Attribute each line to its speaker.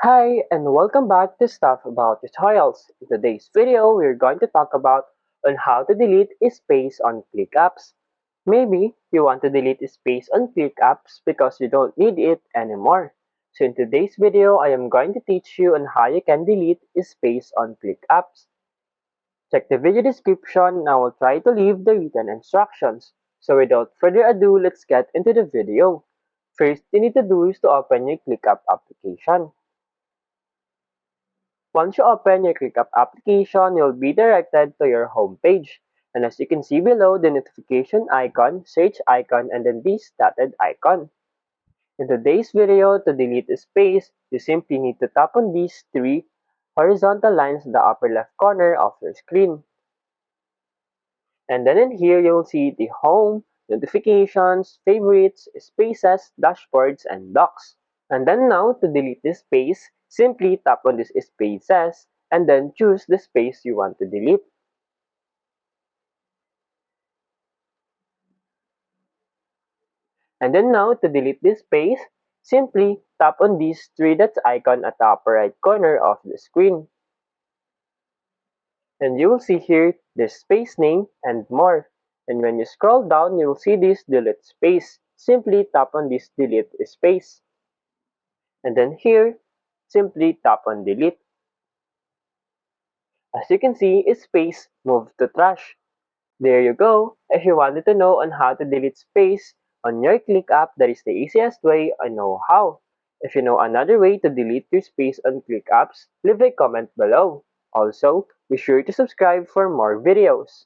Speaker 1: Hi, and welcome back to Stuff About Tutorials. In today's video, we're going to talk about on how to delete space on ClickApps. Maybe you want to delete space on ClickApps because you don't need it anymore. So in today's video, I am going to teach you on how you can delete space on ClickApps. Check the video description and I will try to leave the written instructions. So without further ado, let's get into the video. First, you need to do is to open your ClickUp application. Once you open your ClickUp application, you'll be directed to your home page. And as you can see below, the notification icon, search icon, and then this dotted icon. In today's video, to delete a space, you simply need to tap on these three horizontal lines in the upper left corner of your screen. And then in here, you'll see the home, notifications, favorites, spaces, dashboards, and docs. And then now, to delete this space, simply tap on this spaces and then choose the space you want to delete. And then now, to delete this space, simply tap on this three dots icon at the upper right corner of the screen. And you will see here the space name and more. And when you scroll down, you will see this delete space. Simply tap on this delete space. And then here, simply tap on delete. As you can see, space moved to trash. There you go. If you wanted to know on how to delete space on your ClickUp, that is the easiest way I know how. If you know another way to delete your space on ClickUps, leave a comment below. Also, be sure to subscribe for more videos.